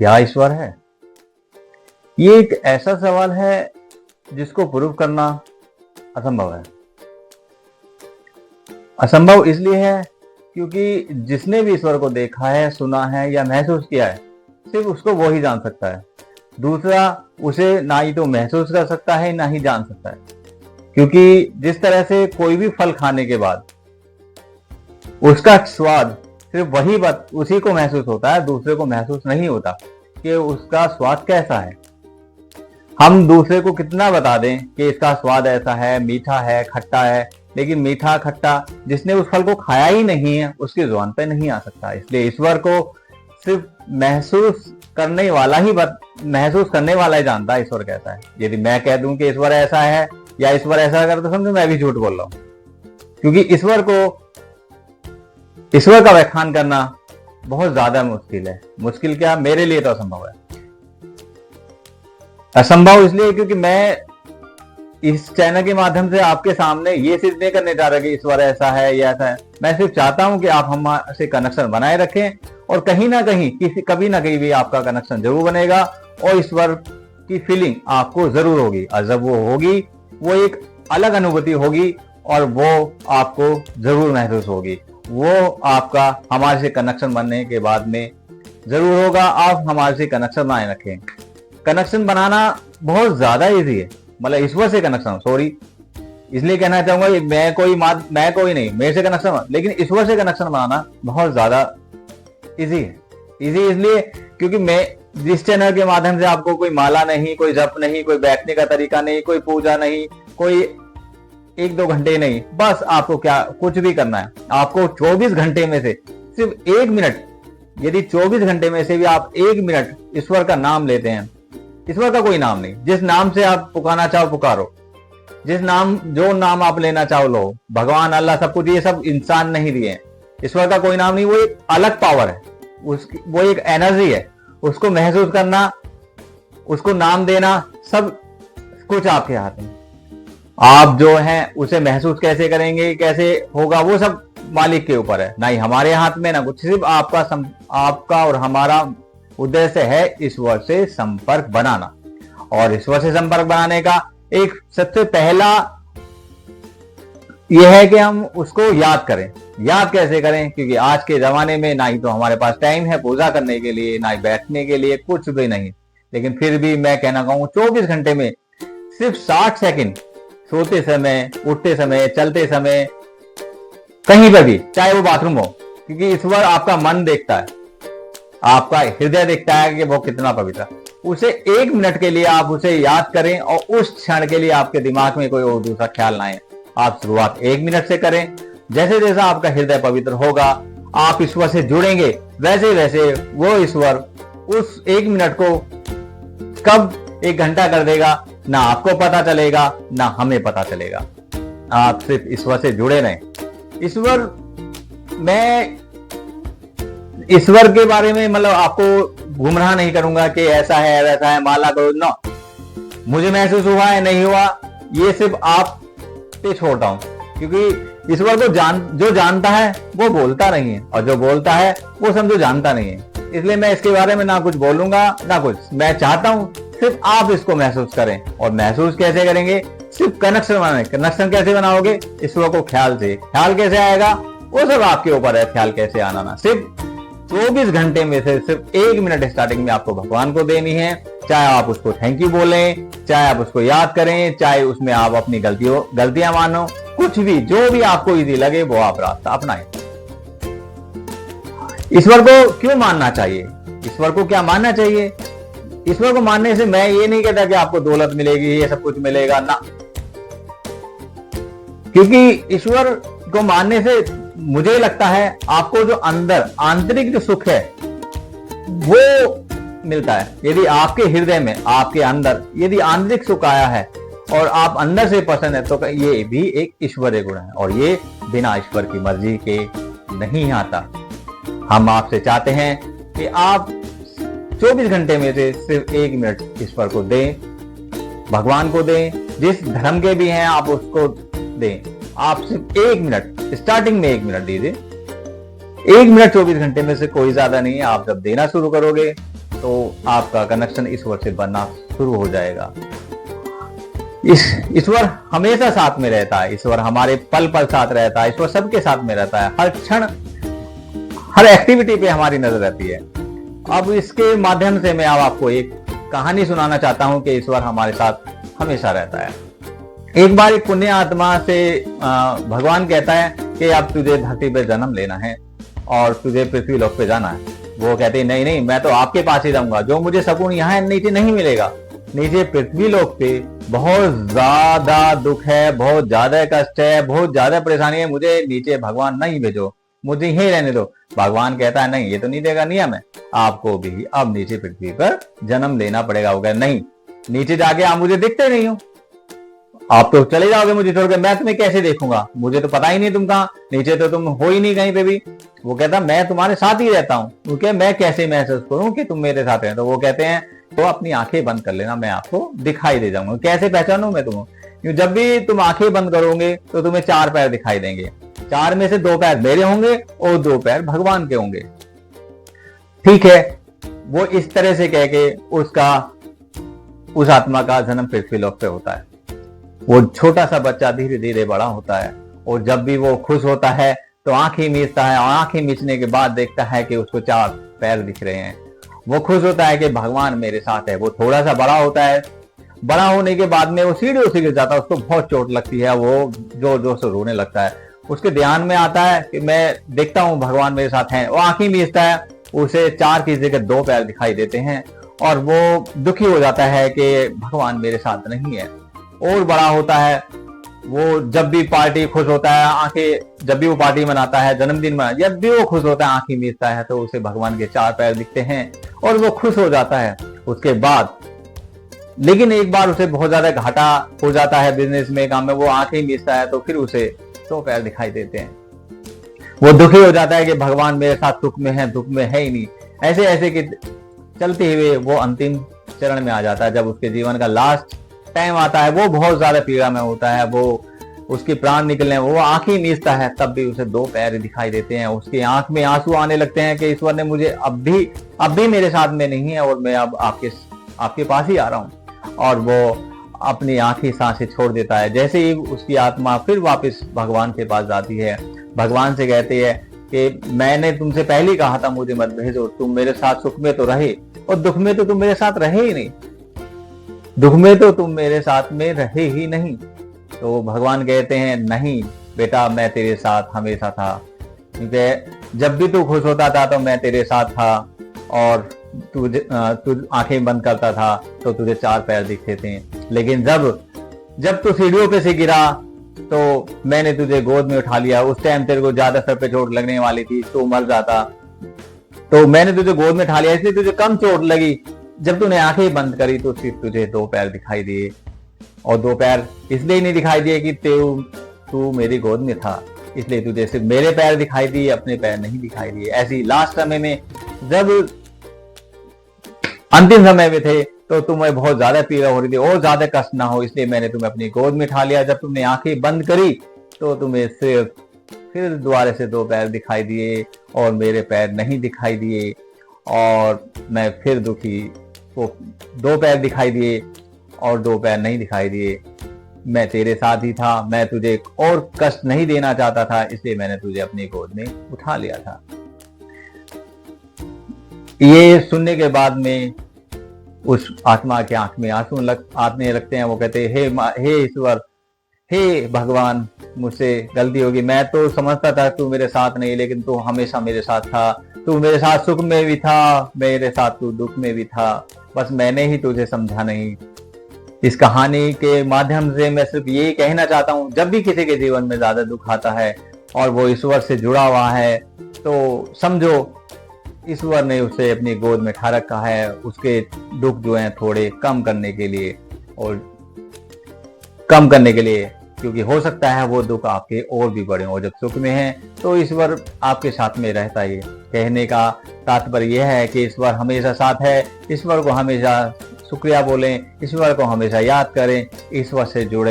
क्या ईश्वर है? ये एक ऐसा सवाल है जिसको प्रूव करना असंभव है। असंभव इसलिए है क्योंकि जिसने भी ईश्वर को देखा है, सुना है या महसूस किया है, सिर्फ उसको वो ही जान सकता है। दूसरा उसे ना ही तो महसूस कर सकता है ना ही जान सकता है। क्योंकि जिस तरह से कोई भी फल खाने के बाद उसका स्वाद सिर्फ उसी को महसूस होता है, दूसरे को महसूस नहीं होता कि उसका स्वाद कैसा है। हम दूसरे को कितना बता दें कि इसका स्वाद ऐसा है, मीठा है, खट्टा है, लेकिन मीठा खट्टा जिसने उस फल को खाया ही नहीं है उसकी जुबान पे नहीं आ सकता। इसलिए ईश्वर को सिर्फ महसूस करने वाला ही जानता है ईश्वर कैसा है। यदि मैं कह दूं कि ईश्वर ऐसा है या ईश्वर ऐसा कर, तो समझो मैं भी झूठ बोल रहा हूं। क्योंकि ईश्वर का व्याख्यान करना बहुत ज्यादा मुश्किल है। मुश्किल क्या, मेरे लिए तो असंभव है। असंभव इसलिए क्योंकि मैं इस चैनल के माध्यम से आपके सामने ये सिद्ध नहीं करने जा रहा कि ईश्वर ऐसा है या ऐसा है। मैं सिर्फ चाहता हूं कि आप हमसे कनेक्शन बनाए रखें और कहीं ना कहीं कभी ना कहीं भी आपका कनेक्शन जरूर बनेगा और ईश्वर की फीलिंग आपको जरूर होगी। और जब वो होगी, वो एक अलग अनुभूति होगी और वो आपको जरूर महसूस होगी। वो आपका हमारे से कनेक्शन बनने के बाद में जरूर होगा। आप हमारे से कनेक्शन बनाए रखें। कनेक्शन बनाना बहुत ज्यादा इजी है, मतलब ईश्वर से कनेक्शन, सॉरी इसलिए कहना चाहूंगा मैं कोई नहीं, मेरे से कनेक्शन, लेकिन ईश्वर से कनेक्शन बनाना बहुत ज्यादा इजी है। इजी इसलिए क्योंकि मैं जिस चैनल के माध्यम से आपको कोई माला नहीं, कोई जप नहीं, कोई बैठने का तरीका नहीं, कोई पूजा नहीं, कोई 1-2 घंटे नहीं, बस आपको क्या कुछ भी करना है। आपको 24 घंटे में से सिर्फ 1 मिनट, यदि 24 घंटे में से भी आप 1 मिनट ईश्वर का नाम लेते हैं, ईश्वर का कोई नाम नहीं, जिस नाम से आप पुकारना चाहो पुकारो, जो नाम आप लेना चाहो लो, भगवान, अल्लाह, सब कुछ, ये सब इंसान नहीं दिए हैं। ईश्वर का कोई नाम नहीं, वो एक अलग पावर है, वो एक एनर्जी है। उसको महसूस करना, उसको नाम देना, सब कुछ आपके हाथ में। आप जो हैं उसे महसूस कैसे करेंगे, कैसे होगा, वो सब मालिक के ऊपर है, ना ही हमारे हाथ में ना कुछ। सिर्फ आपका और हमारा उद्देश्य है ईश्वर से संपर्क बनाना। और ईश्वर से संपर्क बनाने का एक सबसे पहला यह है कि हम उसको याद करें। याद कैसे करें? क्योंकि आज के जमाने में ना ही तो हमारे पास टाइम है पूजा करने के लिए, ना ही बैठने के लिए, कुछ भी नहीं। लेकिन फिर भी मैं कहना कहूँ 24 घंटे में सिर्फ 60 सेकंड, सोते समय, उठते समय, चलते समय, कहीं पर भी, चाहे वो बाथरूम हो, क्योंकि ईश्वर आपका मन देखता है, आपका हृदय देखता है कि वो कितना पवित्र। उसे 1 मिनट के लिए आप उसे याद करें और उस क्षण के लिए आपके दिमाग में कोई और दूसरा ख्याल ना आए। आप शुरुआत 1 मिनट से करें। जैसे जैसा आपका हृदय पवित्र होगा, आप ईश्वर से जुड़ेंगे, वैसे वैसे वो ईश्वर उस 1 मिनट को कब 1 घंटा कर देगा, ना आपको पता चलेगा ना हमें पता चलेगा। आप सिर्फ ईश्वर से जुड़े रहें। मैं ईश्वर के बारे में मतलब आपको गुमराह नहीं करूंगा कि ऐसा है वैसा है, माला करो, नो। मुझे महसूस हुआ है, नहीं हुआ, ये सिर्फ आप पे छोड़ता हूं। क्योंकि ईश्वर को जो जानता है वो बोलता नहीं है, और जो बोलता है वो समझो जानता नहीं है। इसलिए मैं इसके बारे में ना कुछ बोलूंगा ना कुछ। मैं चाहता हूं सिर्फ आप इसको महसूस करें। और महसूस कैसे करेंगे? सिर्फ कनेक्शन बनाए। कनेक्शन कैसे बनाओगे? ईश्वर को ख्याल से। ख्याल कैसे आएगा? वो सब आपके ऊपर है, ख्याल कैसे आना ना। सिर्फ 24 घंटे में से सिर्फ 1 मिनट स्टार्टिंग में आपको भगवान को देनी है। चाहे आप उसको थैंक यू बोलें, चाहे आप उसको याद करें, चाहे उसमें आप अपनी गलतियां मानो, कुछ भी, जो भी आपको इजी लगे वो आप रास्ता अपनाएं। ईश्वर को क्यों मानना चाहिए? ईश्वर को क्या मानना चाहिए? ईश्वर को मानने से मैं ये नहीं कहता कि आपको दौलत मिलेगी, ये सब कुछ मिलेगा ना। क्योंकि ईश्वर को मानने से मुझे लगता है आपको जो अंदर आंतरिक जो सुख है वो मिलता है। यदि आपके हृदय में, आपके अंदर यदि आंतरिक सुख आया है और आप अंदर से पसंद है, तो ये भी एक ईश्वरीय गुण है और ये बिना ईश्वर की मर्जी के नहीं आता। हम आपसे चाहते हैं कि आप 24 घंटे में से सिर्फ 1 मिनट ईश्वर को दें, भगवान को दें, जिस धर्म के भी हैं आप उसको दें। आप सिर्फ 1 मिनट, स्टार्टिंग में 1 मिनट दीजिए। 1 मिनट 24 घंटे में से कोई ज्यादा नहीं है। आप जब देना शुरू करोगे तो आपका कनेक्शन ईश्वर से बनना शुरू हो जाएगा। ईश्वर हमेशा साथ में रहता है, ईश्वर हमारे पल पल साथ रहता है, ईश्वर सबके साथ में रहता है, हर क्षण हर एक्टिविटी पे हमारी नजर रहती है। अब इसके माध्यम से मैं अब आपको एक कहानी सुनाना चाहता हूं कि ईश्वर हमारे साथ हमेशा रहता है। एक बार एक पुण्य आत्मा से भगवान कहता है कि अब तुझे धरती पर जन्म लेना है और तुझे पृथ्वी लोक पे जाना है। वो कहते हैं नहीं नहीं, मैं तो आपके पास ही रहूंगा, जो मुझे सुकून यहाँ नीचे नहीं मिलेगा। नीचे पृथ्वी लोक पे बहुत ज्यादा दुख है, बहुत ज्यादा कष्ट है, बहुत ज्यादा परेशानी है, मुझे नीचे भगवान नहीं भेजो, मुझे यहीं रहने दो। भगवान कहता है नहीं, ये तो नीचे का नियम है, आपको भी अब नीचे पृथ्वी पर जन्म लेना पड़ेगा। वो कहता नहीं, नीचे जाके आप मुझे दिखते नहीं हो, आप तो चले जाओगे मुझे छोड़कर, मैं तुम्हें कैसे देखूंगा, मुझे तो पता ही नहीं तुम कहाँ, नीचे तो तुम हो ही नहीं कहीं पे भी। वो कहता मैं तुम्हारे साथ ही रहता हूँ, क्योंकि मैं कैसे महसूस करूं कि तुम मेरे साथ हैं। तो वो कहते हैं तो अपनी आंखें बंद कर लेना, मैं आपको दिखाई दे जाऊंगा। कैसे पहचानूं मैं तुम्हें? क्यों जब भी तुम आंखें बंद करोगे तो तुम्हें 4 पैर दिखाई देंगे, 4 में से 2 पैर मेरे होंगे और 2 पैर भगवान के होंगे। ठीक है, वो इस तरह से कह के उस आत्मा का जन्म पृथ्वी लोक पे होता है। वो छोटा सा बच्चा धीरे धीरे बड़ा होता है और जब भी वो खुश होता है तो आंखें मीचता है, और आंखें मीचने के बाद देखता है कि उसको 4 पैर दिख रहे हैं। वो खुश होता है कि भगवान मेरे साथ है। वो थोड़ा सा बड़ा होता है, बड़ा होने के बाद में वो सीढ़ियों से गिर जाता है, उसको बहुत चोट लगती है, वो जोर जोर से रोने लगता है। उसके ध्यान में आता है कि मैं देखता हूँ भगवान मेरे साथ हैं। वो आंखें मीचता है, उसे 4 की जगह 2 पैर दिखाई देते हैं और वो दुखी हो जाता है कि भगवान मेरे साथ नहीं है। और बड़ा होता है, वो जब भी पार्टी खुश होता है, आंखें जब भी वो पार्टी मनाता है, जन्मदिन मना, जब भी वो खुश होता है आंखें मीचता है तो उसे भगवान के 4 पैर दिखते हैं और वो खुश हो जाता है। उसके बाद लेकिन एक बार उसे बहुत ज्यादा घाटा हो जाता है बिजनेस में, काम में, वो आंखें मीचता है तो फिर उसे 2 पैर दिखाई देते हैं। वो दुखी हो जाता है कि भगवान मेरे साथ सुख में है, दुख में है ही नहीं। ऐसे ऐसे कि चलते हुए वो अंतिम चरण में आ जाता है। जब उसके जीवन का लास्ट टाइम आता है, वो बहुत ज्यादा पीड़ा में होता है, वो उसके प्राण निकलने, वो आंखें मीचता है, तब भी उसे 2 पैर दिखाई देते हैं। उसकी आंख में आंसू आने लगते हैं कि ईश्वर ने मुझे अब भी मेरे साथ में नहीं है और मैं अब आपके पास ही आ रहा हूँ। और वो अपनी आंखें सांसें छोड़ देता है। जैसे ही उसकी आत्मा फिर वापस भगवान के पास जाती है, भगवान से कहती है कि मैंने तुमसे पहले कहा था मुझे मत भेजो, तुम मेरे साथ सुख में तो रहे और दुख में तो तुम मेरे साथ रहे ही नहीं, दुख में तो तुम मेरे साथ में रहे ही नहीं। तो भगवान कहते हैं नहीं बेटा, मैं तेरे साथ हमेशा था, क्योंकि जब भी तू खुश होता था तो मैं तेरे साथ था और तू आंखें बंद करता था तो तुझे 4 पैर दिखते थे। लेकिन जब तू सीढ़ियों पे से गिरा तो मैंने तुझे गोद में उठा लिया। उस टाइम तेरे को ज्यादा सर पे चोट लगने वाली थी, तू मर जाता, तो मैंने तुझे गोद में उठा लिया, इसलिए तुझे कम चोट लगी। जब तूने आंखें बंद करी तो सिर्फ तुझे 2 पैर दिखाई दिए, और 2 पैर इसलिए नहीं दिखाई दिए कि तू मेरी गोद में था, इसलिए तुझे सिर्फ मेरे पैर दिखाई दिए, अपने पैर नहीं दिखाई दिए। ऐसी लास्ट समय में जब अंतिम समय में थे तो तुम्हें बहुत ज्यादा पीड़ा हो रही थी और ज्यादा कष्ट ना हो, इसलिए मैंने तुम्हें अपनी गोद में उठा लिया। जब तुमने आंखें बंद करी तो तुम्हें सिर्फ फिर दोबारा से 2 पैर दिखाई दिए और मेरे पैर नहीं दिखाई दिए, और मैं फिर दुखी, वो 2 पैर दिखाई दिए और 2 पैर नहीं दिखाई दिए। मैं तेरे साथ ही था, मैं तुझे और कष्ट नहीं देना चाहता था, इसलिए मैंने तुझे अपनी गोद में उठा लिया था। ये सुनने के बाद में उस आत्मा की आंख में आंसू आने लगते हैं। वो कहते हैं हे ईश्वर, हे भगवान, मुझसे गलती होगी, मैं तो समझता था तू मेरे साथ नहीं, लेकिन तू हमेशा मेरे साथ था, तू मेरे साथ सुख में भी था, मेरे साथ तू दुख में भी था, बस मैंने ही तुझे समझा नहीं। इस कहानी के माध्यम से मैं सिर्फ यही कहना चाहता हूँ, जब भी किसी के जीवन में ज्यादा दुख आता है और वो ईश्वर से जुड़ा हुआ है तो समझो ईश्वर ने उसे अपनी गोद में उठा रखा है, उसके दुख जो हैं थोड़े कम करने के लिए, क्योंकि हो सकता है वो दुख आपके और भी बड़े हो। जब सुख में हैं तो ईश्वर आपके साथ में रहता है। कहने का तात्पर्य यह है कि ईश्वर हमेशा साथ है। ईश्वर को हमेशा शुक्रिया बोलें, ईश्वर को हमेशा याद करें, ईश्वर से जुड़े।